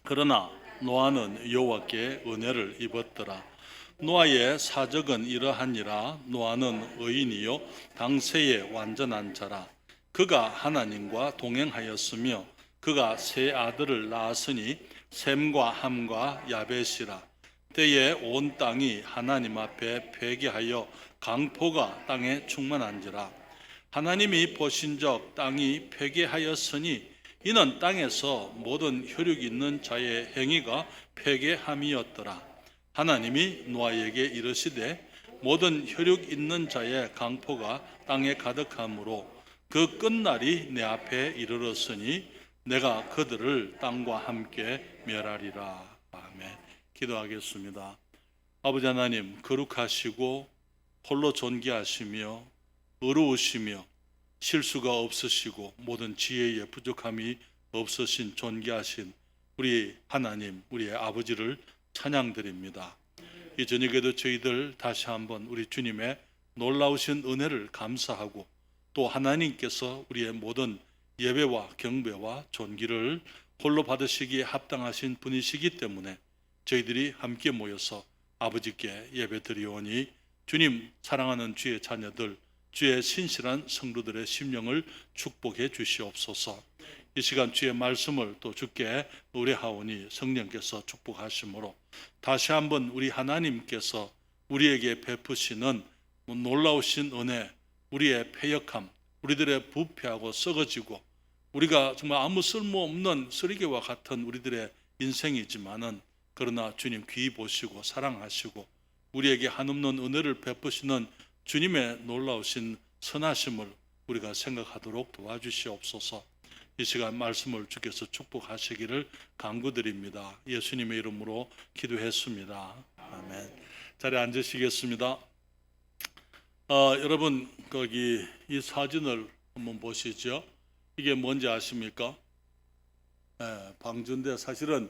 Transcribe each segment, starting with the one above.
그러나 노아는 여호와께 은혜를 입었더라. 노아의 사적은 이러하니라. 노아는 의인이요 당세의 완전한 자라. 그가 하나님과 동행하였으며 그가 세 아들을 낳았으니 셈과 함과 야벳이라. 때에 온 땅이 하나님 앞에 회개하여 강포가 땅에 충만한지라. 하나님이 보신 적 땅이 회개하였으니 이는 땅에서 모든 혈육 있는 자의 행위가 회개함이었더라. 하나님이 노아에게 이르시되 모든 혈육 있는 자의 강포가 땅에 가득함으로 그 끝날이 내 앞에 이르렀으니 내가 그들을 땅과 함께 멸하리라. 아멘. 기도하겠습니다. 아버지 하나님, 거룩하시고 홀로 존귀하시며 의로우시며 실수가 없으시고 모든 지혜의 부족함이 없으신 존귀하신 우리 하나님, 우리의 아버지를 찬양드립니다. 이 저녁에도 저희들 다시 한번 우리 주님의 놀라우신 은혜를 감사하고 또 하나님께서 우리의 모든 예배와 경배와 존귀를 홀로 받으시기에 합당하신 분이시기 때문에 저희들이 함께 모여서 아버지께 예배드리오니 주님 사랑하는 주의 자녀들, 주의 신실한 성도들의 심령을 축복해 주시옵소서. 이 시간 주의 말씀을 또 주께 의뢰하오니 성령께서 축복하심으로 다시 한번 우리 하나님께서 우리에게 베푸시는 놀라우신 은혜, 우리의 패역함, 우리들의 부패하고 썩어지고 우리가 정말 아무 쓸모없는 쓰레기와 같은 우리들의 인생이지만은 그러나 주님 귀히 보시고 사랑하시고 우리에게 한없는 은혜를 베푸시는 주님의 놀라우신 선하심을 우리가 생각하도록 도와주시옵소서. 이 시간 말씀을 주께서 축복하시기를 간구드립니다. 예수님의 이름으로 기도했습니다. 아멘. 자리에 앉으시겠습니다. 여러분 거기 이 사진을 한번 보시죠. 이게 뭔지 아십니까? 방주인데 사실은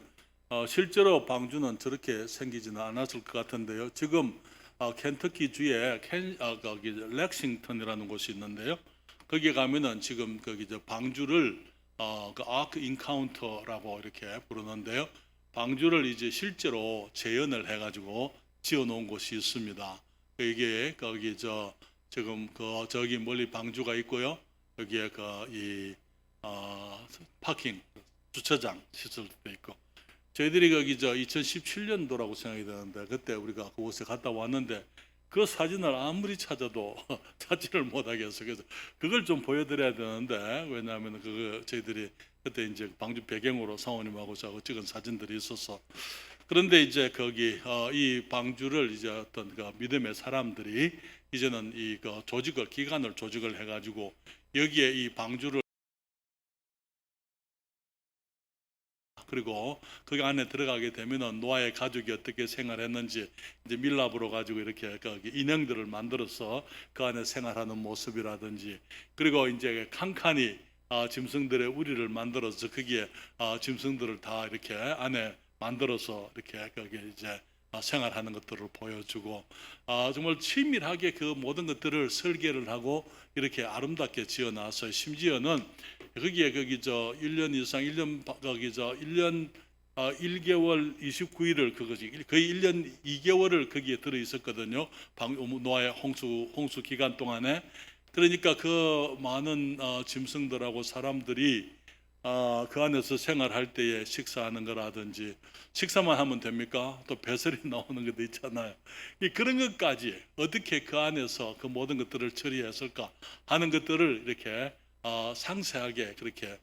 실제로 방주는 저렇게 생기지는 않았을 것 같은데요. 지금 켄터키 주에 거기 렉싱턴이라는 곳이 있는데요. 거기에 가면은 지금 거기 방주를 그 아크 인카운터라고 이렇게 부르는데요. 방주를 이제 실제로 재현을 해가지고 지어놓은 곳이 있습니다. 이게 거기 지금 저기 멀리 방주가 있고요. 여기에 파킹 주차장 시설도 있고. 저희들이 거기 2017년도라고 생각이 되는데 그때 우리가 그곳에 갔다 왔는데 그 사진을 아무리 찾아도 찾지를 못하겠어요. 그래서 그걸 좀 보여드려야 되는데 왜냐하면 저희들이 그때 이제 방주 배경으로 사모님하고 저하고 찍은 사진들이 있어서 그런데 이제 거기 이 방주를 이제 어떤 그 믿음의 사람들이 이제는 이 기관을 조직을 해가지고 여기에 이 방주를 그리고 거기 안에 들어가게 되면은 노아의 가족이 어떻게 생활했는지 이제 밀랍으로 가지고 이렇게 거기 인형들을 만들어서 그 안에 생활하는 모습이라든지 그리고 이제 칸칸이 짐승들의 우리를 만들어서 거기에 짐승들을 다 이렇게 안에 만들어서 이렇게 거기 이제 생활하는 것들을 보여주고 정말 치밀하게 그 모든 것들을 설계를 하고 이렇게 아름답게 지어놨어요. 심지어는 거기 1년 이상 1년 1개월 29일을 거의 1년 2개월을 거기에 들어 있었거든요. 노아의 홍수 기간 동안에. 그러니까 그 많은 짐승들하고 사람들이 그 안에서 생활할 때에 식사하는 거라든지 식사만 하면 됩니까? 또 배설이 나오는 것도 있잖아요. 그런 것까지 어떻게 그 안에서 그 모든 것들을 처리했을까 하는 것들을 이렇게 상세하게 그렇게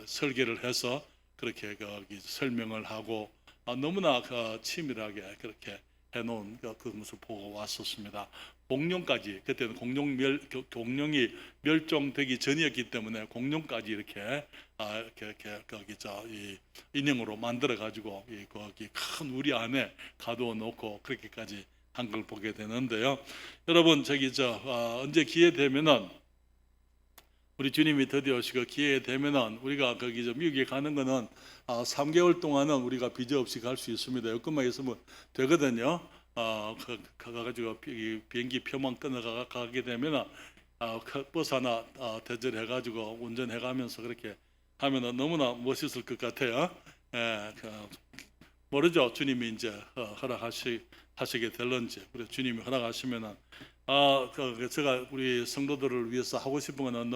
설계를 해서 그렇게 설명을 하고 너무나 치밀하게 그렇게 해놓은 그 모습 보고 왔었습니다. 공룡까지 그때는 공룡이 멸종되기 전이었기 때문에 공룡까지 이렇게 이 인형으로 만들어 가지고 거기 큰 우리 안에 가두어 놓고 그렇게까지 한 걸 보게 되는데요. 여러분 언제 기회 되면은 우리 주님이 드디어 오시고 기회 되면은 우리가 거기 미국에 가는 거는 3개월 동안은 우리가 비자 없이 갈 수 있습니다. 여건만 있으면 되거든요. 가가지고 비행기 표만 끊어가게 되면은 버스 하나 대절해가지고 운전해가면서 그렇게 하면은 너무나 멋있을 것 같아요. 예, 모르죠. 주님이 이제 하시게 될런지. 그래서 주님이 허락하시면은 제가 우리 성도들을 위해서 하고 싶은 거는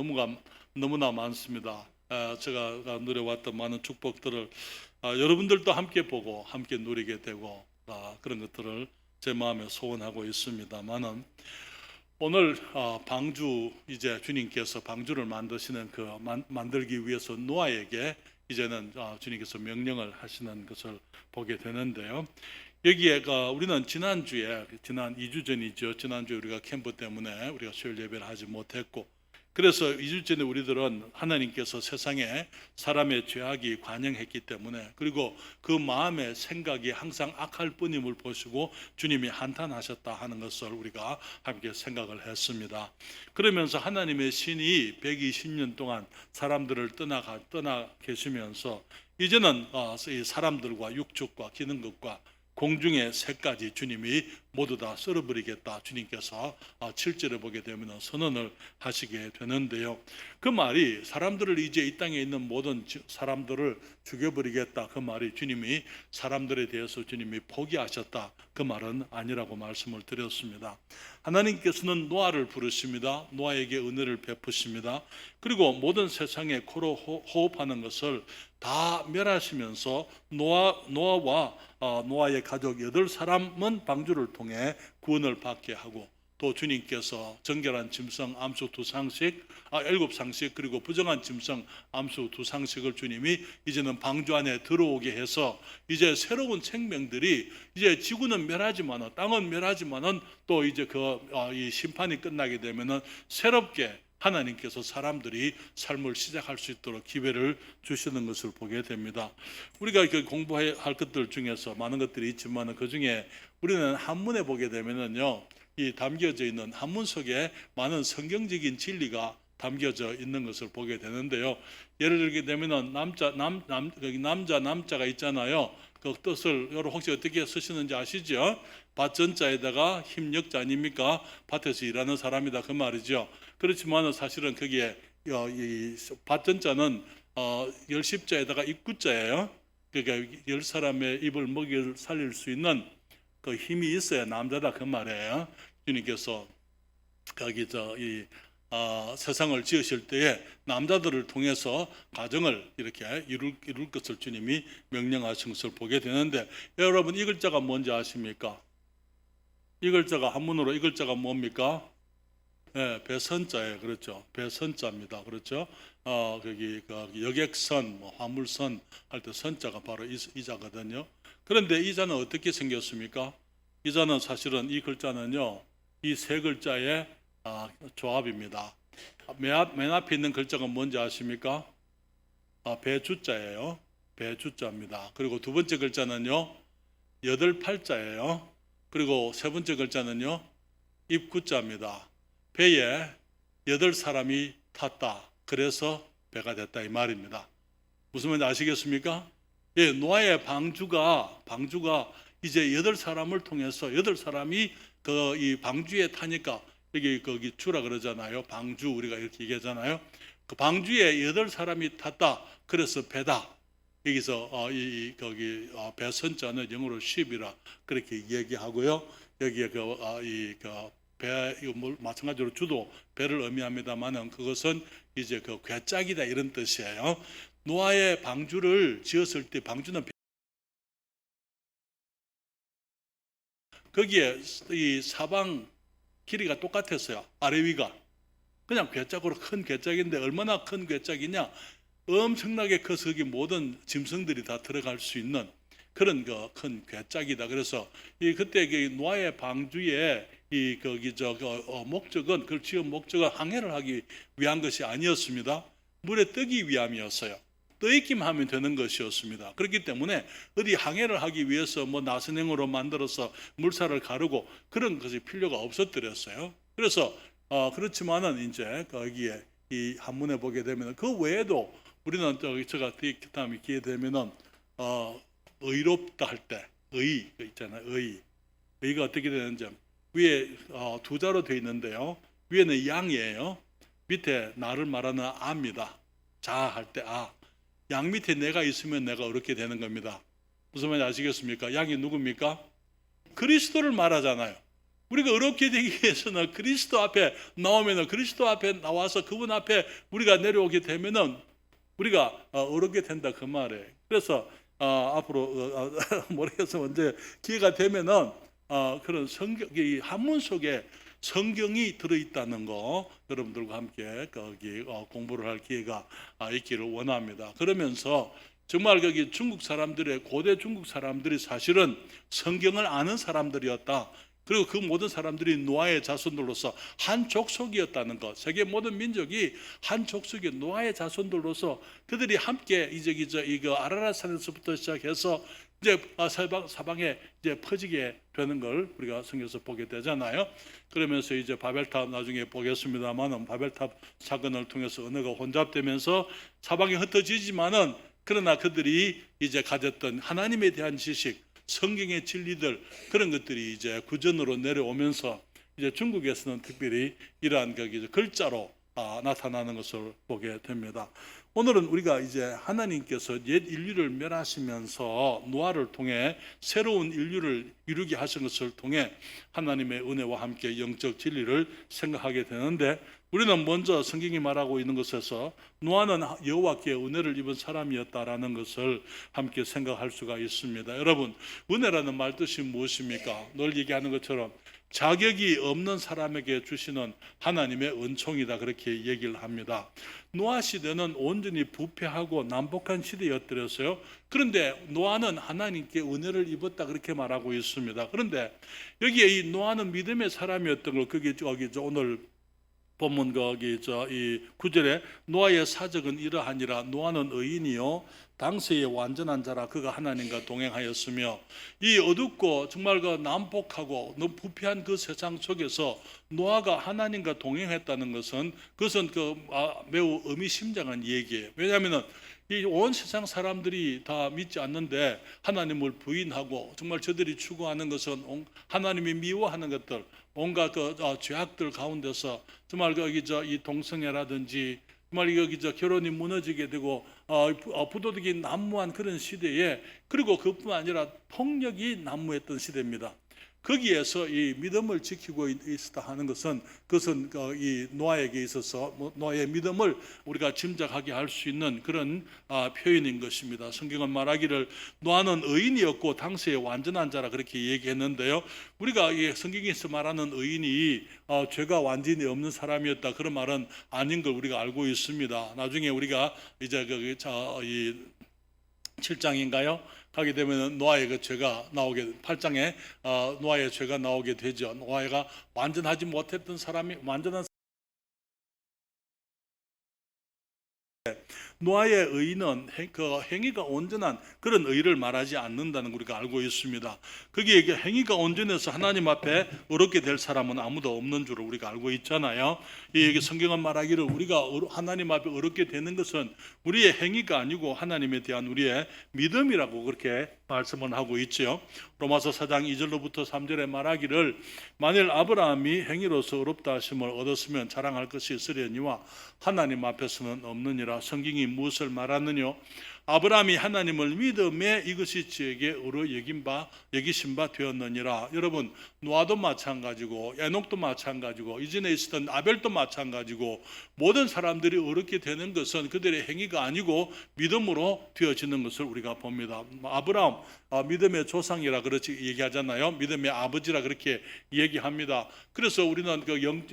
너무나 많습니다. 제가 누려왔던 많은 축복들을 여러분들도 함께 보고 함께 누리게 되고 그런 것들을 제 마음에 소원하고 있습니다만은 오늘 방주 이제 주님께서 방주를 만드시는 만들기 위해서 노아에게 이제는 주님께서 명령을 하시는 것을 보게 되는데요. 여기에 우리는 지난 2주 전이죠. 지난주에 우리가 캠프 때문에 우리가 수요일 예배를 하지 못했고, 그래서 2주 전에 우리들은 하나님께서 세상에 사람의 죄악이 관영했기 때문에, 그리고 그 마음의 생각이 항상 악할 뿐임을 보시고 주님이 한탄하셨다 하는 것을 우리가 함께 생각을 했습니다. 그러면서 하나님의 신이 120년 동안 사람들을 떠나 계시면서 이제는 이 사람들과 육축과 기는 것과 공중의 새까지 주님이 모두 다 썰어버리겠다. 주님께서 7절에 보게 되면 선언을 하시게 되는데요. 그 말이 사람들을 이제 이 땅에 있는 모든 사람들을 죽여버리겠다. 그 말이 주님이 사람들에 대해서 주님이 포기하셨다. 그 말은 아니라고 말씀을 드렸습니다. 하나님께서는 노아를 부르십니다. 노아에게 은혜를 베푸십니다. 그리고 모든 세상에 코로 호흡하는 것을 다 멸하시면서 노아와 노아의 가족 8사람은 방주를 통해 구원을 받게 하고, 또 주님께서 정결한 짐승 암수 2상씩 7상씩 그리고 부정한 짐승 암수 2상씩을 주님이 이제는 방주 안에 들어오게 해서 이제 새로운 생명들이 이제 지구는 멸하지만은 땅은 멸하지만은 또 이제 이 심판이 끝나게 되면은 새롭게 하나님께서 사람들이 삶을 시작할 수 있도록 기회를 주시는 것을 보게 됩니다. 우리가 공부할 것들 중에서 많은 것들이 있지만 그 중에 우리는 한문에 보게 되면은요, 이 담겨져 있는 한문 속에 많은 성경적인 진리가 담겨져 있는 것을 보게 되는데요. 예를 들게 되면은 남자가 있잖아요. 그 뜻을 여러분 혹시 어떻게 쓰시는지 아시죠? 밭전자에다가 힘역자 아닙니까? 밭에서 일하는 사람이다 그 말이죠. 그렇지만 사실은 거기에 이 밭전자는 열십자에다가 입구자예요. 그러니까 10사람의 입을 먹일 살릴 수 있는 그 힘이 있어야 남자다 그 말이에요. 주님께서 거기 세상을 지으실 때에 남자들을 통해서 가정을 이렇게 이룰 것을 주님이 명령하신 것을 보게 되는데, 여러분 이 글자가 뭔지 아십니까? 이 글자가 한문으로 이 글자가 뭡니까? 네, 배선자예요. 그렇죠. 배선자입니다. 그렇죠. 거기 여객선, 화물선 할 때 선자가 바로 이자거든요. 그런데 이자는 어떻게 생겼습니까? 이자는 사실은 이 글자는요, 이 세 글자의 조합입니다. 맨 앞에 있는 글자가 뭔지 아십니까? 배주자예요. 배주자입니다. 그리고 두 번째 글자는요, 8팔자예요. 그리고 세 번째 글자는요, 입구자입니다. 배에 8사람이 탔다. 그래서 배가 됐다 이 말입니다. 무슨 말인지 아시겠습니까? 예, 노아의 방주가 이제 8사람을 통해서 8사람이 이 방주에 타니까 거기 주라 그러잖아요. 방주 우리가 이렇게 얘기하잖아요. 그 방주에 8사람이 탔다. 그래서 배다. 여기서 거기 배선자는 영어로 ship이라 그렇게 얘기하고요. 여기에 배 마찬가지로 주도 배를 의미합니다만은 그것은 이제 괴짝이다 이런 뜻이에요. 노아의 방주를 지었을 때 방주는 거기에 이 사방 길이가 똑같았어요. 아래 위가 그냥 괴짝으로 큰 괴짝인데 얼마나 큰 괴짝이냐? 엄청나게 커서 거기 모든 짐승들이 다 들어갈 수 있는 그런 큰 괴짝이다. 그래서 그때 노아의 방주에 목적은 그걸 지은 목적은 항해를 하기 위한 것이 아니었습니다. 물에 뜨기 위함이었어요. 떠 있기만 하면 되는 것이었습니다. 그렇기 때문에 어디 항해를 하기 위해서 나선행으로 만들어서 물살을 가르고 그런 것이 필요가 없었더랬어요. 그래서 그렇지만은 이제 거기에 이 한문에 보게 되면 그 외에도 우리는 제가 다음에 기회 되면은 의롭다 할 때 의 있잖아요. 의가 어떻게 되는지 위에 두 자로 되어 있는데요. 위에는 양이에요. 밑에 나를 말하는 아입니다. 자 할 때 아. 양 밑에 내가 있으면 내가 어렵게 되는 겁니다. 무슨 말인지 아시겠습니까? 양이 누굽니까? 그리스도를 말하잖아요. 우리가 어렵게 되기 위해서는 그리스도 앞에 나오면은, 그리스도 앞에 나와서 그분 앞에 우리가 내려오게 되면은 우리가 어렵게 된다, 그 말이에요. 그래서 앞으로 모르겠어 언제 기회가 되면은 그런 성경, 이 한문 속에 성경이 들어있다는 거 여러분들과 함께 거기 공부를 할 기회가 있기를 원합니다. 그러면서 정말 거기 중국 사람들의, 고대 중국 사람들이 사실은 성경을 아는 사람들이었다. 그리고 그 모든 사람들이 노아의 자손들로서 한 족속이었다는 것, 세계 모든 민족이 한 족속의 노아의 자손들로서 그들이 함께 이거 아라랏산에서부터 시작해서 이제 사방에 이제 퍼지게 되는 걸 우리가 성경에서 보게 되잖아요. 그러면서 이제 바벨탑 나중에 보겠습니다만은, 바벨탑 사건을 통해서 언어가 혼잡되면서 사방에 흩어지지만은, 그러나 그들이 이제 가졌던 하나님에 대한 지식, 성경의 진리들, 그런 것들이 이제 구전으로 내려오면서 이제 중국에서는 특별히 이러한 글자로 나타나는 것을 보게 됩니다. 오늘은 우리가 이제 하나님께서 옛 인류를 멸하시면서 노아를 통해 새로운 인류를 이루게 하신 것을 통해 하나님의 은혜와 함께 영적 진리를 생각하게 되는데, 우리는 먼저 성경이 말하고 있는 것에서 노아는 여호와께 은혜를 입은 사람이었다라는 것을 함께 생각할 수가 있습니다. 여러분, 은혜라는 말 뜻이 무엇입니까? 늘 얘기하는 것처럼 자격이 없는 사람에게 주시는 하나님의 은총이다, 그렇게 얘기를 합니다. 노아 시대는 온전히 부패하고 난폭한 시대였더랬어요. 그런데 노아는 하나님께 은혜를 입었다, 그렇게 말하고 있습니다. 그런데 여기에 이 노아는 믿음의 사람이었던 걸 거기 오늘 본문 이 9절에 노아의 사적은 이러하니라. 노아는 의인이요 당시의 완전한 자라. 그가 하나님과 동행하였으며, 이 어둡고 정말 난폭하고 너무 부패한 그 세상 속에서 노아가 하나님과 동행했다는 것은, 그것은 매우 의미심장한 얘기예요. 왜냐하면 이 온 세상 사람들이 다 믿지 않는데 하나님을 부인하고, 정말 저들이 추구하는 것은 하나님이 미워하는 것들, 온갖 죄악들 가운데서 정말 이 동성애라든지 정말 결혼이 무너지게 되고 부도덕이 난무한 그런 시대에, 그리고 그뿐만 아니라 폭력이 난무했던 시대입니다. 거기에서 이 믿음을 지키고 있었다 하는 것은, 그것은 이 노아에게 있어서 노아의 믿음을 우리가 짐작하게 할 수 있는 그런 표현인 것입니다. 성경은 말하기를 노아는 의인이었고 당시의 완전한 자라, 그렇게 얘기했는데요. 우리가 이 성경에서 말하는 의인이 죄가 완전히 없는 사람이었다, 그런 말은 아닌 걸 우리가 알고 있습니다. 나중에 우리가 이제 이 7장인가요? 가게 되면 노아의 그 죄가 나오게, 8장에 노아의 죄가 나오게 되죠. 노아가 완전하지 못했던 사람이 완전한, 노아의 의는 행위가 온전한 그런 의를 말하지 않는다는 걸 우리가 알고 있습니다. 거기에 행위가 온전해서 하나님 앞에 어렵게 될 사람은 아무도 없는 줄을 우리가 알고 있잖아요. 이 성경은 말하기를 우리가 하나님 앞에 어렵게 되는 것은 우리의 행위가 아니고 하나님에 대한 우리의 믿음이라고 그렇게 말씀을 하고 있죠. 로마서 4장 2절로부터 3절에 말하기를 만일 아브라함이 행위로서 어렵다 하심을 얻었으면 자랑할 것이 있으려니와 하나님 앞에서는 없느니라. 성경이 무엇을 말하느냐? 아브라함이 하나님을 믿음에 이것이 저에게 의로 여기신 바 되었느니라. 여러분, 노아도 마찬가지고 에녹도 마찬가지고 이전에 있었던 아벨도 마찬가지고, 모든 사람들이 어렵게 되는 것은 그들의 행위가 아니고 믿음으로 되어지는 것을 우리가 봅니다. 아브라함 믿음의 조상이라 그렇게 얘기하잖아요. 믿음의 아버지라 그렇게 얘기합니다. 그래서 우리는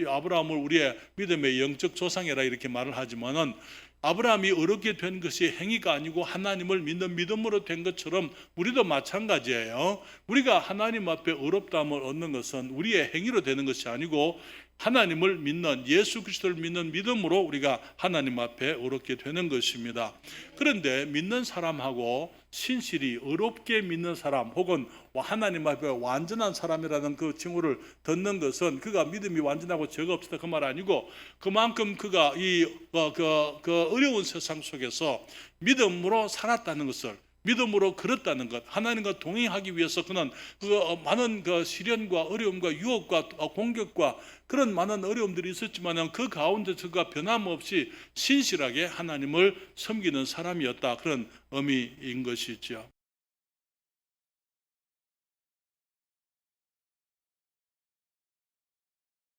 아브라함을 우리의 믿음의 영적 조상이라 이렇게 말을 하지만은, 아브라함이 어렵게 된 것이 행위가 아니고 하나님을 믿는 믿음으로 된 것처럼 우리도 마찬가지예요. 우리가 하나님 앞에 어렵다함을 얻는 것은 우리의 행위로 되는 것이 아니고 하나님을 믿는, 예수 그리스도를 믿는 믿음으로 우리가 하나님 앞에 어렵게 되는 것입니다. 그런데 믿는 사람하고 신실히 어렵게 믿는 사람, 혹은 하나님 앞에 완전한 사람이라는 그 칭호를 듣는 것은 그가 믿음이 완전하고 죄가 없다, 그 말 아니고, 그만큼 그가 이 어려운 세상 속에서 믿음으로 살았다는 것을, 믿음으로 걸었다는 것, 하나님과 동행하기 위해서 그는 많은 시련과 어려움과 유혹과 공격과 그런 많은 어려움들이 있었지만 그 가운데서 그가 변함없이 신실하게 하나님을 섬기는 사람이었다, 그런 의미인 것이죠.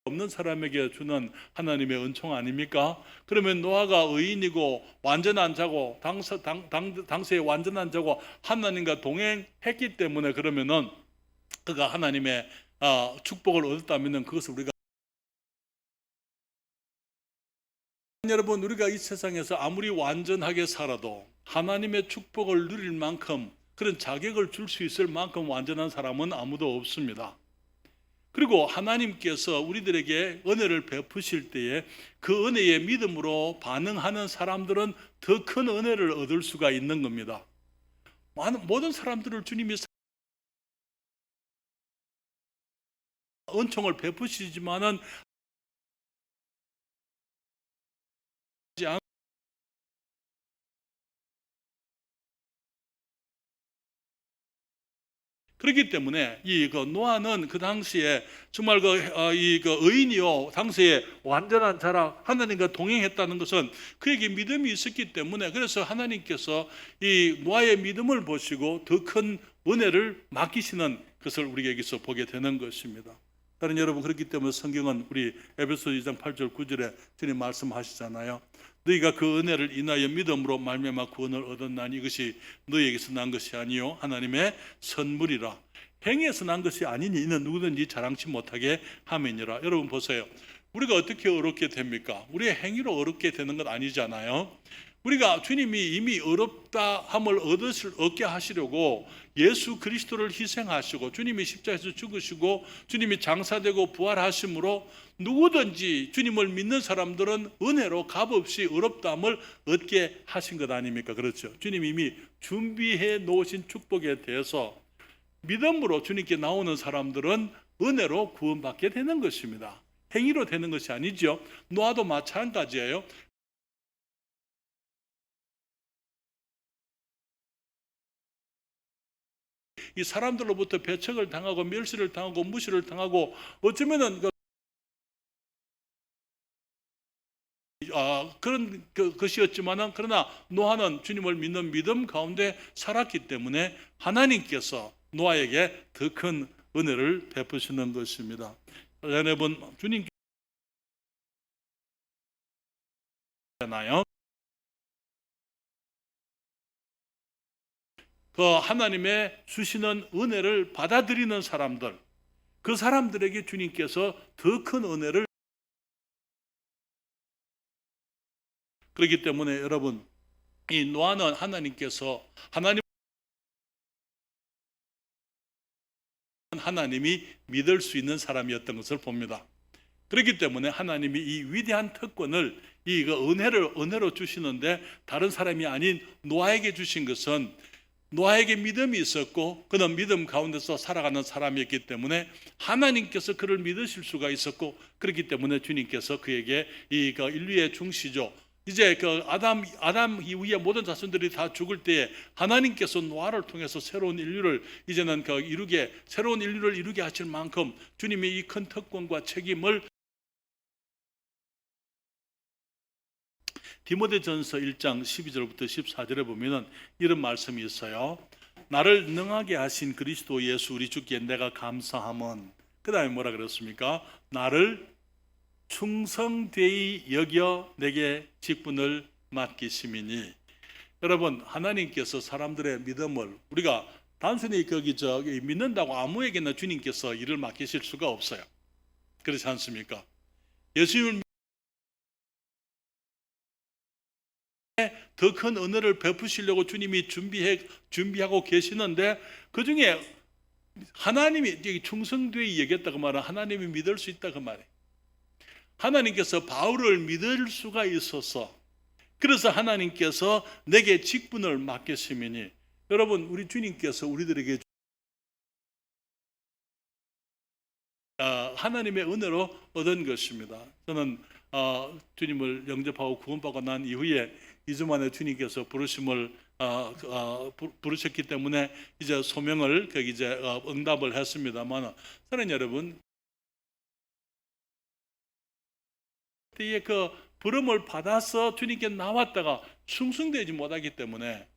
없는 사람에게 주는 하나님의 은총 아닙니까? 그러면 노아가 의인이고 완전한 자고 당시에 완전한 자고 하나님과 동행했기 때문에, 그러면은 그가 하나님의 축복을 얻었다면 그것을 우리가, 여러분, 우리가 이 세상에서 아무리 완전하게 살아도 하나님의 축복을 누릴 만큼, 그런 자격을 줄 수 있을 만큼 완전한 사람은 아무도 없습니다. 그리고 하나님께서 우리들에게 은혜를 베푸실 때에 그 은혜의 믿음으로 반응하는 사람들은 더 큰 은혜를 얻을 수가 있는 겁니다. 모든 사람들을 주님이 은총을 베푸시지만은 그렇기 때문에 노아는 그 당시에 정말 의인이요, 당시에 완전한 자라 하나님과 동행했다는 것은 그에게 믿음이 있었기 때문에, 그래서 하나님께서 이 노아의 믿음을 보시고 더 큰 은혜를 맡기시는 것을 우리가 여기서 보게 되는 것입니다. 다른 여러분, 그렇기 때문에 성경은 우리 에베소 2장 8절 9절에 주님 말씀하시잖아요. 너희가 그 은혜를 인하여 믿음으로 말미암아 구원을 얻었나니 이것이 너희에게서 난 것이 아니요 하나님의 선물이라. 행위에서 난 것이 아니니 이는 누구든지 자랑치 못하게 함이니라. 여러분 보세요. 우리가 어떻게 어렵게 됩니까? 우리의 행위로 어렵게 되는 것 아니잖아요. 우리가 주님이 이미 어렵다 함을 얻게 하시려고 예수 그리스도를 희생하시고 주님이 십자가에서 죽으시고 주님이 장사되고 부활하심으로 누구든지 주님을 믿는 사람들은 은혜로 값없이 어렵다함을 얻게 하신 것 아닙니까? 그렇죠. 주님이 이미 준비해 놓으신 축복에 대해서 믿음으로 주님께 나오는 사람들은 은혜로 구원받게 되는 것입니다. 행위로 되는 것이 아니죠. 노아도 마찬가지예요. 이 사람들로부터 배척을 당하고 멸시를 당하고 무시를 당하고 어쩌면은 그런 것이었지만은, 그러나 노아는 주님을 믿는 믿음 가운데 살았기 때문에 하나님께서 노아에게 더 큰 은혜를 베푸시는 것입니다. 여러분, 주님께서 그 하나님의 주시는 은혜를 받아들이는 사람들, 그 사람들에게 주님께서 더 큰 은혜를, 그렇기 때문에 여러분, 이 노아는 하나님이 믿을 수 있는 사람이었던 것을 봅니다. 그렇기 때문에 하나님이 이 위대한 특권을, 이 은혜로 주시는데 다른 사람이 아닌 노아에게 주신 것은 노아에게 믿음이 있었고 그는 믿음 가운데서 살아가는 사람이었기 때문에 하나님께서 그를 믿으실 수가 있었고, 그렇기 때문에 주님께서 그에게 이 인류의 중시죠, 이제 아담 이후에 모든 자손들이 다 죽을 때에 하나님께서 노아를 통해서 새로운 인류를 이루게 하실 만큼 주님이 이 큰 특권과 책임을, 디모데전서 1장 12절부터 14절에 보면은 이런 말씀이 있어요. 나를 능하게 하신 그리스도 예수 우리 주께 내가 감사함은, 그 다음에 뭐라 그랬습니까? 나를 충성되이 여겨 내게 직분을 맡기심이니. 여러분, 하나님께서 사람들의 믿음을, 우리가 단순히 믿는다고 아무에게나 주님께서 일을 맡기실 수가 없어요. 그렇지 않습니까? 예수님을 더 큰 은혜를 베푸시려고 주님이 준비하고 계시는데, 그 중에 하나님이 충성되이 여겼다고 말은 하나님이 믿을 수 있다 그 말이에요. 하나님께서 바울을 믿을 수가 있어서, 그래서 하나님께서 내게 직분을 맡겼으니, 여러분, 우리 주님께서 우리들에게 하나님의 은혜로 얻은 것입니다. 저는 주님을 영접하고 구원받고 난 이후에 2주 만에 주님께서 부르심을 부르셨기 때문에 이제 소명을 거기 이제 응답을 했습니다만, 사랑하는 여러분, 그때의 그 부름을 받아서 주님께 나왔다가 충성되지 못하기 때문에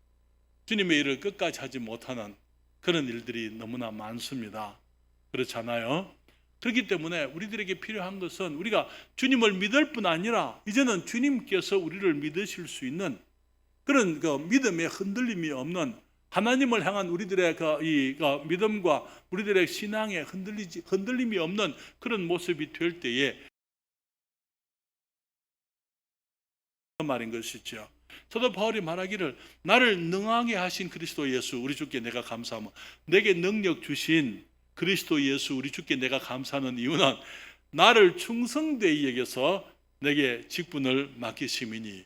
주님의 일을 끝까지 하지 못하는 그런 일들이 너무나 많습니다. 그렇잖아요? 그렇기 때문에 우리들에게 필요한 것은 우리가 주님을 믿을 뿐 아니라 이제는 주님께서 우리를 믿으실 수 있는 그런 그 믿음의 흔들림이 없는, 하나님을 향한 우리들의 이 믿음과 우리들의 신앙에 흔들림이 없는 그런 모습이 될 때에 말인 것이죠. 사도 바울이 말하기를 나를 능하게 하신 그리스도 예수 우리 주께 내가 감사하며, 내게 능력 주신 그리스도 예수 우리 주께 내가 감사하는 이유는 나를 충성되이 여겨서 내게 직분을 맡기심이니.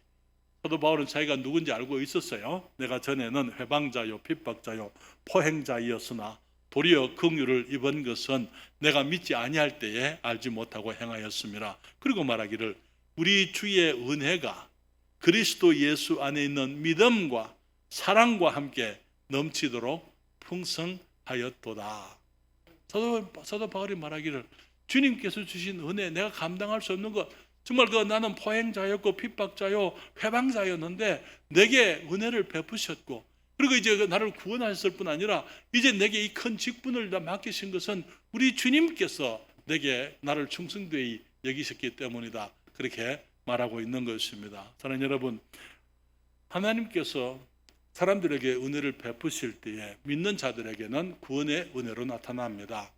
사도 바울은 자기가 누군지 알고 있었어요. 내가 전에는 회방자요 핍박자요 포행자이었으나 도리어 긍휼을 입은 것은 내가 믿지 아니할 때에 알지 못하고 행하였습니다. 그리고 말하기를 우리 주의 은혜가 그리스도 예수 안에 있는 믿음과 사랑과 함께 넘치도록 풍성하였도다. 사도 바울이 말하기를 주님께서 주신 은혜, 내가 감당할 수 없는 것, 정말 나는 포행자였고 핍박자요 회방자였는데 내게 은혜를 베푸셨고, 그리고 이제 나를 구원하셨을 뿐 아니라 이제 내게 이 큰 직분을 다 맡기신 것은 우리 주님께서 내게 나를 충성되이 여기셨기 때문이다. 그렇게 말하고 있는 것입니다. 사랑하는 여러분, 하나님께서 사람들에게 은혜를 베푸실 때에 믿는 자들에게는 구원의 은혜로 나타납니다.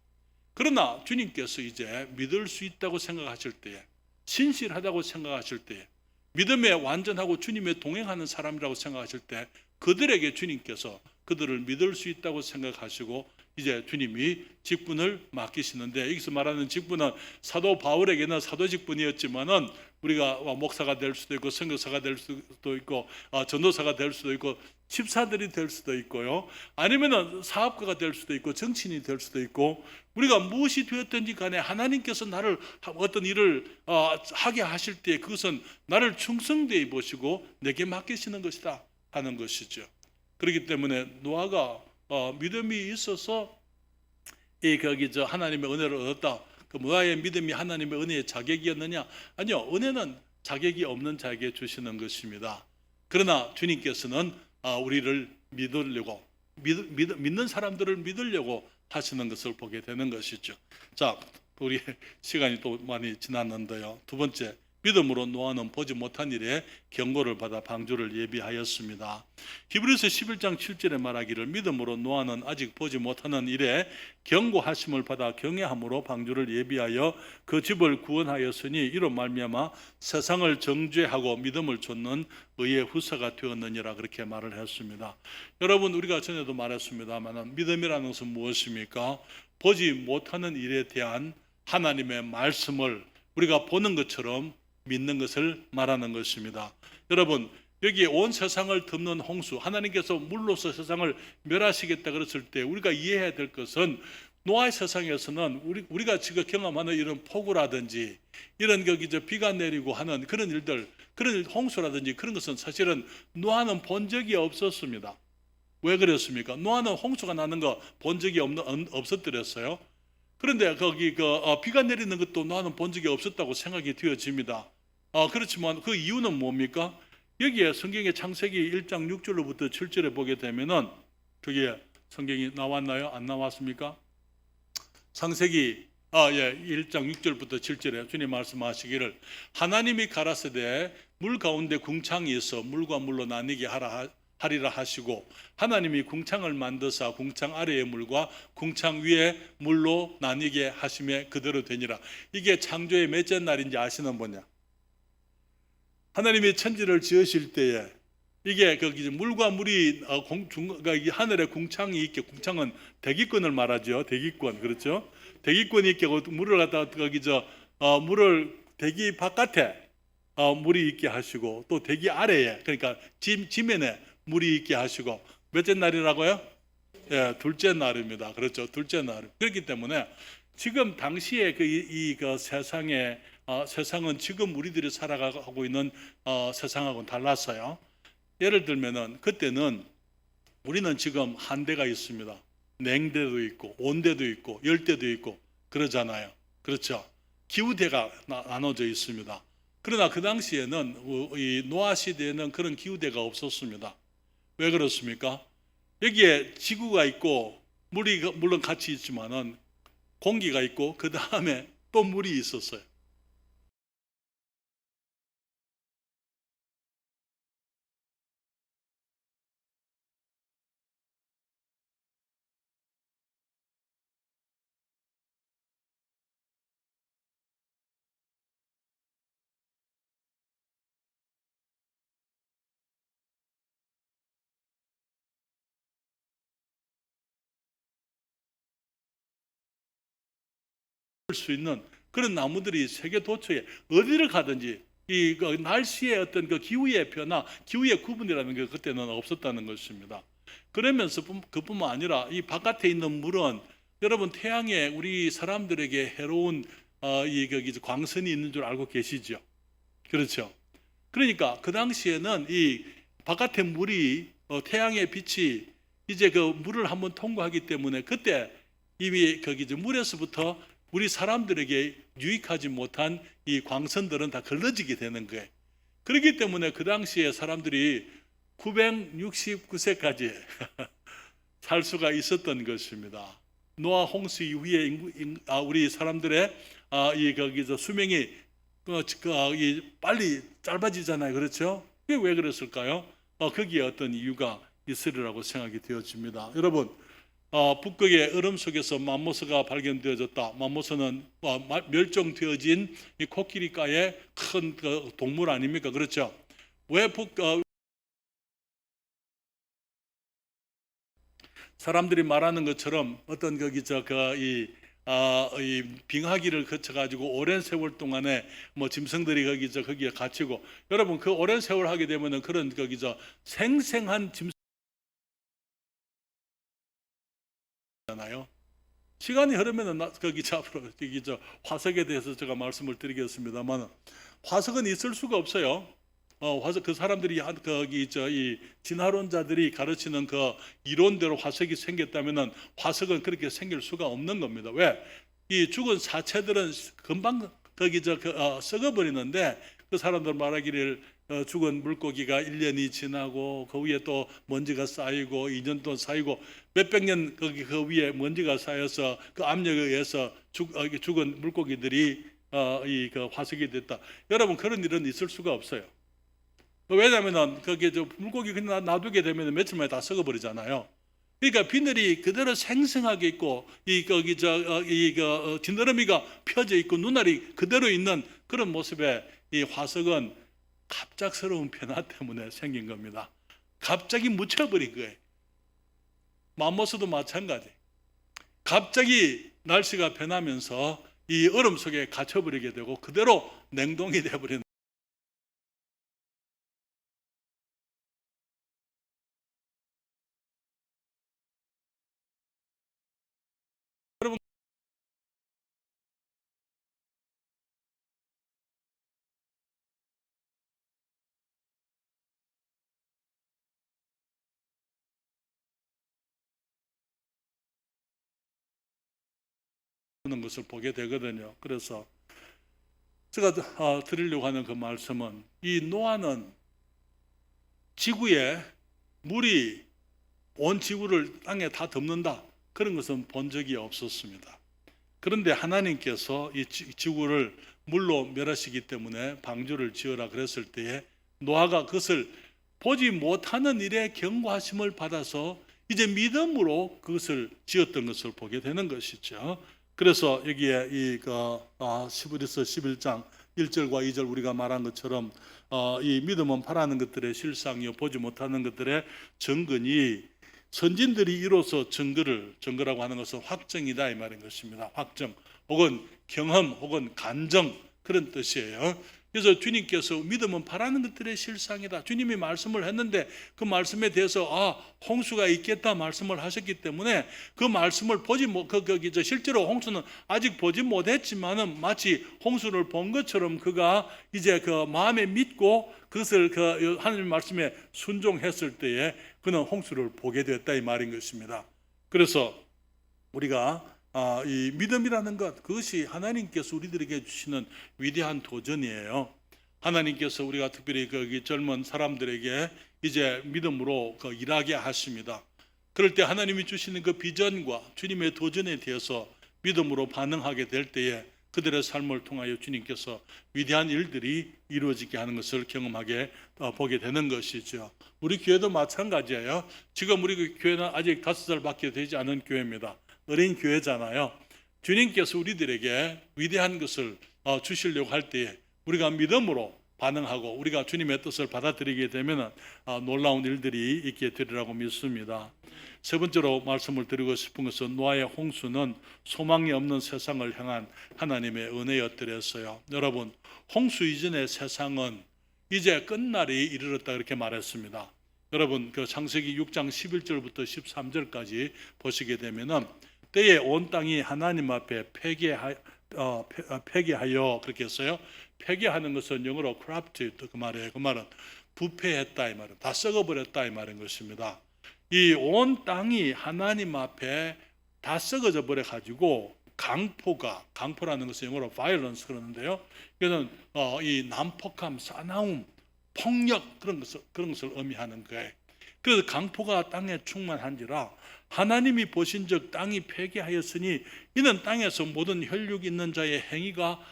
그러나 주님께서 이제 믿을 수 있다고 생각하실 때에, 신실하다고 생각하실 때에, 믿음에 완전하고 주님에 동행하는 사람이라고 생각하실 때 그들에게 주님께서 그들을 믿을 수 있다고 생각하시고 이제 주님이 직분을 맡기시는데, 여기서 말하는 직분은 사도 바울에게는 사도 직분이었지만은 우리가 목사가 될 수도 있고 선교사가 될 수도 있고 전도사가 될 수도 있고 집사들이 될 수도 있고요, 아니면은 사업가가 될 수도 있고 정치인이 될 수도 있고, 우리가 무엇이 되었든지 간에 하나님께서 나를 어떤 일을 하게 하실 때 그것은 나를 충성되이 보시고 내게 맡기시는 것이다 하는 것이죠. 그렇기 때문에 노아가 믿음이 있어서 하나님의 은혜를 얻었다. 그 노아의 믿음이 하나님의 은혜의 자격이었느냐? 아니요, 은혜는 자격이 없는 자에게 주시는 것입니다. 그러나 주님께서는 우리를 믿으려고, 믿는 사람들을 믿으려고 하시는 것을 보게 되는 것이죠. 자, 우리 시간이 또 많이 지났는데요. 두 번째, 믿음으로 노아는 보지 못한 일에 경고를 받아 방주를 예비하였습니다. 히브리서 11장 7절에 말하기를 믿음으로 노아는 아직 보지 못하는 일에 경고하심을 받아 경외함으로 방주를 예비하여 그 집을 구원하였으니 이로 말미암아 세상을 정죄하고 믿음을 좇는 의의 후사가 되었느니라, 그렇게 말을 했습니다. 여러분, 우리가 전에도 말했습니다만 믿음이라는 것은 무엇입니까? 보지 못하는 일에 대한 하나님의 말씀을 우리가 보는 것처럼 믿는 것을 말하는 것입니다. 여러분, 여기 온 세상을 덮는 홍수, 하나님께서 물로서 세상을 멸하시겠다 그랬을 때 우리가 이해해야 될 것은 노아의 세상에서는 우리가 지금 경험하는 이런 폭우라든지 이런 비가 내리고 하는 그런 일들, 그런 홍수라든지 그런 것은 사실은 노아는 본 적이 없었습니다. 왜 그랬습니까? 노아는 홍수가 나는 거 본 적이 없었더랬어요. 그런데 비가 내리는 것도 노아는 본 적이 없었다고 생각이 되어집니다. 그렇지만 그 이유는 뭡니까? 여기에 성경의 창세기 1장 6절로부터 7절에 보게 되면은 그게 성경이 나왔나요? 안 나왔습니까? 창세기 1장 6절부터 7절에 주님 말씀하시기를 하나님이 가라사대 물 가운데 궁창이 있어 물과 물로 나뉘게 하리라 하시고 하나님이 궁창을 만드사 궁창 아래의 물과 궁창 위의 물로 나뉘게 하심에 그대로 되니라. 이게 창조의 몇째 날인지 아시는 분이야? 하나님이 천지를 지으실 때에 이게 물과 물이 하늘에 궁창이 있게, 궁창은 대기권을 말하죠. 대기권, 그렇죠? 대기권이 있게 물을 갖다가 물을 대기 바깥에 물이 있게 하시고 또 대기 아래에, 그러니까 지면에 물이 있게 하시고 몇째 날이라고요? 둘째 날입니다. 그렇죠? 둘째 날. 그렇기 때문에 지금 당시에 이 세상에 세상은 지금 우리들이 살아가고 있는 세상하고는 달랐어요. 예를 들면은 그때는 우리는 지금 한대가 있습니다. 냉대도 있고 온대도 있고 열대도 있고 그러잖아요. 그렇죠? 기후대가 나눠져 있습니다. 그러나 그 당시에는 이 노아 시대에는 그런 기후대가 없었습니다. 왜 그렇습니까? 여기에 지구가 있고 물이 물론 같이 있지만은 공기가 있고 그 다음에 또 물이 있었어요. 수 있는 그런 나무들이 세계 도처에 어디를 가든지 이 날씨의 어떤 그 기후의 변화, 기후의 구분이라는 게 그때는 없었다는 것입니다. 그러면서 그뿐만 아니라 이 바깥에 있는 물은 여러분 태양에 우리 사람들에게 해로운 이 광선이 있는 줄 알고 계시죠? 그렇죠? 그러니까 그 당시에는 이 바깥의 물이 태양의 빛이 이제 그 물을 한번 통과하기 때문에 그때 이미 물에서부터 우리 사람들에게 유익하지 못한 이 광선들은 다 걸러지게 되는 거예요. 그렇기 때문에 그 당시에 사람들이 969세까지 살 수가 있었던 것입니다. 노아 홍수 이후에 우리 사람들의 수명이 빨리 짧아지잖아요. 그렇죠? 그게 왜 그랬을까요? 거기에 어떤 이유가 있으리라고 생각이 되어집니다. 여러분, 북극의 얼음 속에서 맘모스가 발견되어졌다. 맘모스는 멸종되어진 이 코끼리과의 큰 동물 아닙니까? 그렇죠? 왜 사람들이 말하는 것처럼 어떤 이 빙하기를 거쳐가지고 오랜 세월 동안에 짐승들이 거기에 갇히고 여러분 그 오랜 세월 하게 되면은 그런 생생한 짐승 잖아요. 시간이 흐르면은 앞으로 화석에 대해서 제가 말씀을 드리겠습니다만 화석은 있을 수가 없어요. 화석 그 사람들이 이 진화론자들이 가르치는 그 이론대로 화석이 생겼다면은 화석은 그렇게 생길 수가 없는 겁니다. 왜? 이 죽은 사체들은 금방 썩어버리는데 그 사람들 말하기를 죽은 물고기가 1년이 지나고 그 위에 또 먼지가 쌓이고 2년 또 쌓이고 몇백 년 그 위에 먼지가 쌓여서 그 압력에 의해서 죽은 물고기들이 화석이 됐다. 여러분 그런 일은 있을 수가 없어요. 왜냐하면 물고기 그냥 놔두게 되면 며칠 만에 다 썩어버리잖아요. 그러니까 비늘이 그대로 생생하게 있고 지느러미가 펴져 있고 눈알이 그대로 있는 그런 모습의 이 화석은 갑작스러운 변화 때문에 생긴 겁니다. 갑자기 묻혀버린 거예요. 맘모스도 마찬가지. 갑자기 날씨가 변하면서 이 얼음 속에 갇혀버리게 되고 그대로 냉동이 되어버리는 여러분 것을 보게 되거든요. 그래서 제가 드리려고 하는 그 말씀은 이 노아는 지구에 물이 온 지구를 땅에 다 덮는다 그런 것은 본 적이 없었습니다. 그런데 하나님께서 이 지구를 물로 멸하시기 때문에 방주를 지어라 그랬을 때에 노아가 그것을 보지 못하는 일에 경고하심을 받아서 이제 믿음으로 그것을 지었던 것을 보게 되는 것이죠. 그래서 여기에 히브리서 11장 1절과 2절 우리가 말한 것처럼 이 믿음은 바라는 것들의 실상이요 보지 못하는 것들의 증거니 선진들이 이로써 증거라고 하는 것은 확정이다 이 말인 것입니다. 확정 혹은 경험 혹은 간정 그런 뜻이에요. 그래서 주님께서 믿음은 바라는 것들의 실상이다. 주님이 말씀을 했는데 그 말씀에 대해서 홍수가 있겠다 말씀을 하셨기 때문에 그 말씀을 보지 못, 실제로 홍수는 아직 보지 못했지만은 마치 홍수를 본 것처럼 그가 이제 그 마음에 믿고 그것을 그 하나님 말씀에 순종했을 때에 그는 홍수를 보게 됐다 이 말인 것입니다. 그래서 우리가 이 믿음이라는 것, 그것이 하나님께서 우리들에게 주시는 위대한 도전이에요. 하나님께서 우리가 특별히 거기 젊은 사람들에게 이제 믿음으로 일하게 하십니다. 그럴 때 하나님이 주시는 그 비전과 주님의 도전에 대해서 믿음으로 반응하게 될 때에 그들의 삶을 통하여 주님께서 위대한 일들이 이루어지게 하는 것을 경험하게 보게 되는 것이죠. 우리 교회도 마찬가지예요. 지금 우리 교회는 아직 5살밖에 되지 않은 교회입니다. 어린 교회잖아요. 주님께서 우리들에게 위대한 것을 주시려고 할 때에 우리가 믿음으로 반응하고 우리가 주님의 뜻을 받아들이게 되면 놀라운 일들이 있게 되리라고 믿습니다. 세 번째로 말씀을 드리고 싶은 것은 노아의 홍수는 소망이 없는 세상을 향한 하나님의 은혜였더랬어요. 여러분, 홍수 이전의 세상은 이제 끝날이 이르렀다 그렇게 말했습니다. 여러분, 그 창세기 6장 11절부터 13절까지 보시게 되면은 때에 온 땅이 하나님 앞에 폐기하여 그렇게 했어요. 폐기하는 것은 영어로 corrupted 그 말이에요. 그 말은 부패했다 이 말은 다 썩어버렸다 이 말인 것입니다. 이 온 땅이 하나님 앞에 다 썩어져 버려 가지고 강포라는 것은 영어로 violence 그러는데요. 이거는 이 난폭함, 사나움, 폭력 그런 것을 의미하는 거예요. 그래서 강포가 땅에 충만한지라 하나님이 보신 적 땅이 폐기하였으니 이는 땅에서 모든 혈육 있는 자의 행위가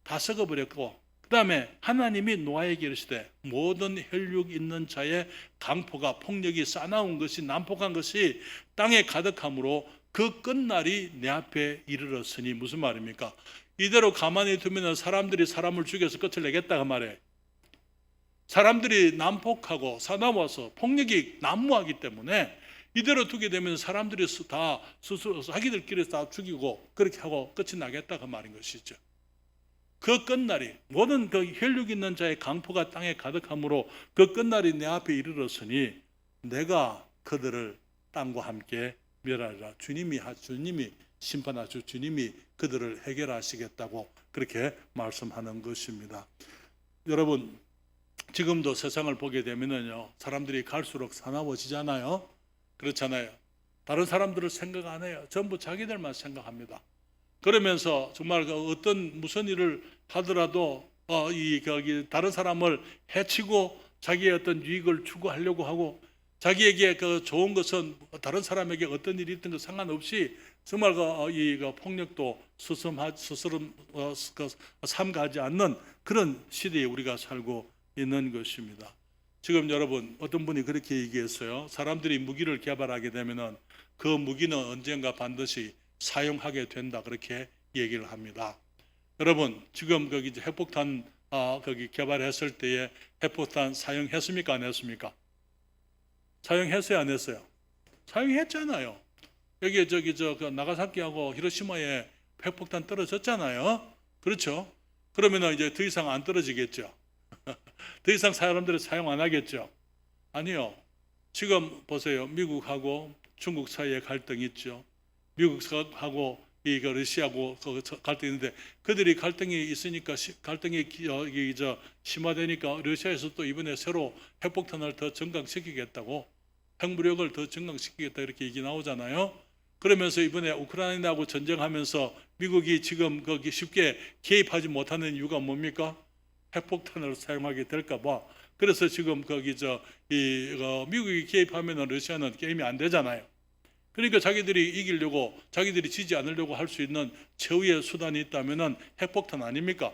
다 썩어버렸고 그 다음에 하나님이 노아에게 이르시되 모든 혈육 있는 자의 강포가 폭력이 싸나운 것이 난폭한 것이 땅에 가득함으로 그 끝날이 내 앞에 이르렀으니 무슨 말입니까? 이대로 가만히 두면 사람들이 사람을 죽여서 끝을 내겠다 그 말이에요. 사람들이 난폭하고 사나워서 폭력이 난무하기 때문에 이대로 두게 되면 사람들이 다 스스로 자기들끼리 다 죽이고 그렇게 하고 끝이 나겠다 그 말인 것이죠. 그 끝날이 모든 그 혈육 있는 자의 강포가 땅에 가득함으로 그 끝날이 내 앞에 이르렀으니 내가 그들을 땅과 함께 멸하리라. 주님이 심판하시고 주님이 그들을 해결하시겠다고 그렇게 말씀하는 것입니다. 여러분, 지금도 세상을 보게 되면요 사람들이 갈수록 사나워지잖아요. 그렇잖아요. 다른 사람들을 생각 안 해요. 전부 자기들만 생각합니다. 그러면서 정말 무슨 일을 하더라도 다른 사람을 해치고 자기의 어떤 유익을 추구하려고 하고 자기에게 그 좋은 것은 다른 사람에게 어떤 일이 있든 그 상관없이 정말 폭력도 삼가하지 않는 그런 시대에 우리가 살고 있는 것입니다. 지금 여러분 어떤 분이 그렇게 얘기했어요. 사람들이 무기를 개발하게 되면은 그 무기는 언젠가 반드시 사용하게 된다 그렇게 얘기를 합니다. 여러분 지금 거기 핵폭탄 거기 개발했을 때에 핵폭탄 사용했습니까 안 했습니까? 사용했어요 안 했어요? 사용했잖아요. 여기 그 나가사키하고 히로시마에 핵폭탄 떨어졌잖아요. 그렇죠? 그러면 이제 더 이상 안 떨어지겠죠. 더 이상 사람들이 사용 안 하겠죠. 아니요. 지금 보세요. 미국하고 중국 사이에 갈등이 있죠. 미국하고 러시아하고 갈등이 있는데 그들이 갈등이 있으니까 갈등이 심화되니까 러시아에서 또 이번에 새로 핵폭탄을 더 증강시키겠다고 핵무력을 더 증강시키겠다 이렇게 얘기 나오잖아요. 그러면서 이번에 우크라이나하고 전쟁하면서 미국이 지금 거기 쉽게 개입하지 못하는 이유가 뭡니까? 핵폭탄을 사용하게 될까 봐. 그래서 지금 거기 미국이 개입하면 러시아는 게임이 안 되잖아요. 그러니까 자기들이 이기려고 자기들이 지지 않으려고 할 수 있는 최후의 수단이 있다면은 핵폭탄 아닙니까?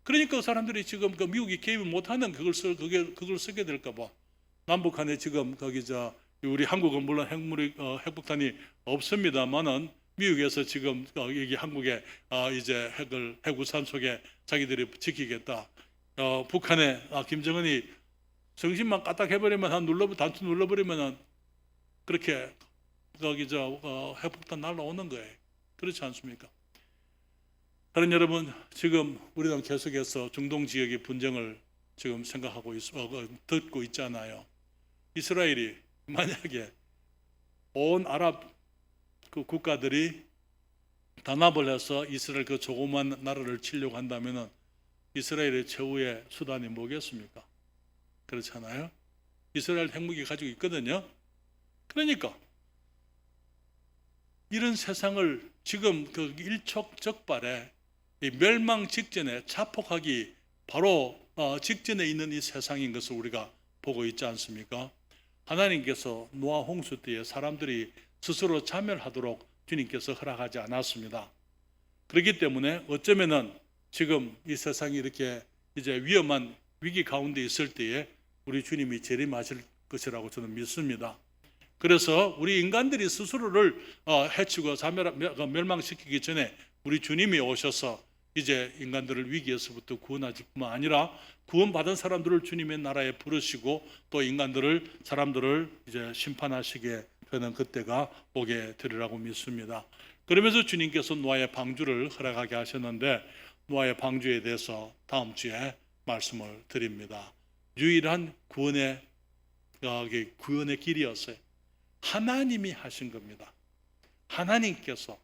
그러니까 그 사람들이 지금 그 미국이 개입을 못하는 그걸 쓰게 될까 봐. 남북한에 지금 거기 우리 한국은 물론 핵폭탄이 없습니다만은 미국에서 지금 여기 한국에 이제 핵우산 속에 자기들이 지키겠다. 북한에 김정은이 정신만 까딱 해버리면 단추 눌러버리면은 그렇게 거기 핵폭탄 날라오는 거예요. 그렇지 않습니까? 다른 여러분, 지금 우리는 계속해서 중동 지역의 분쟁을 지금 생각하고 듣고 있잖아요. 이스라엘이 만약에 온 아랍 그 국가들이 단합을 해서 이스라엘 그 조그만 나라를 치려고 한다면은 이스라엘의 최후의 수단이 뭐겠습니까? 그렇잖아요. 이스라엘 핵무기 가지고 있거든요. 그러니까 이런 세상을 지금 그 일촉즉발에 이 멸망 직전에 자폭하기 바로 직전에 있는 이 세상인 것을 우리가 보고 있지 않습니까? 하나님께서 노아 홍수 때에 사람들이 스스로 자멸하도록 주님께서 허락하지 않았습니다. 그렇기 때문에 어쩌면은 지금 이 세상이 이렇게 이제 위험한 위기 가운데 있을 때에 우리 주님이 재림하실 것이라고 저는 믿습니다. 그래서 우리 인간들이 스스로를 해치고 멸망시키기 전에 우리 주님이 오셔서 이제 인간들을 위기에서부터 구원하실 뿐만 아니라 구원받은 사람들을 주님의 나라에 부르시고 또 사람들을 이제 심판하시게 되는 그때가 오게 되리라고 믿습니다. 그러면서 주님께서 노아의 방주를 허락하게 하셨는데 노아의 방주에 대해서 다음 주에 말씀을 드립니다. 유일한 구원의 길이었어요. 하나님이 하신 겁니다. 하나님께서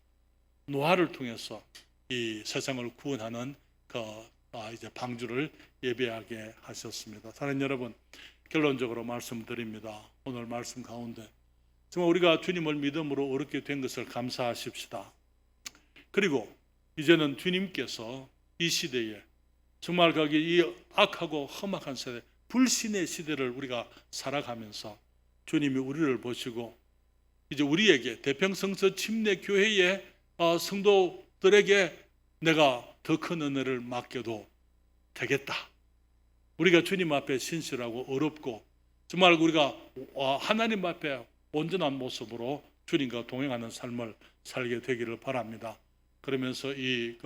노아를 통해서 이 세상을 구원하는 이제 방주를 예배하게 하셨습니다. 사랑하는 여러분, 결론적으로 말씀드립니다. 오늘 말씀 가운데 정말 우리가 주님을 믿음으로 얻게 된 것을 감사하십시다. 그리고 이제는 주님께서 이 시대에 정말 이 악하고 험악한 세대, 불신의 시대를 우리가 살아가면서 주님이 우리를 보시고 이제 우리에게 대평성서 침례 교회의 성도들에게 내가 더 큰 은혜를 맡겨도 되겠다. 우리가 주님 앞에 신실하고 어렵고 정말 우리가 하나님 앞에 온전한 모습으로 주님과 동행하는 삶을 살게 되기를 바랍니다. 그러면서 이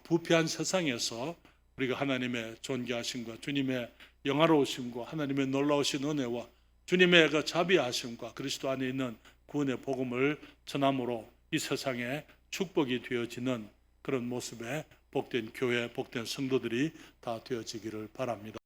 부패한 세상에서 우리가 하나님의 존귀하심과 주님의 영화로우심과 하나님의 놀라우신 은혜와 주님의 그 자비하심과 그리스도 안에 있는 구원의 복음을 전함으로 이 세상에 축복이 되어지는 그런 모습의 복된 교회, 복된 성도들이 다 되어지기를 바랍니다.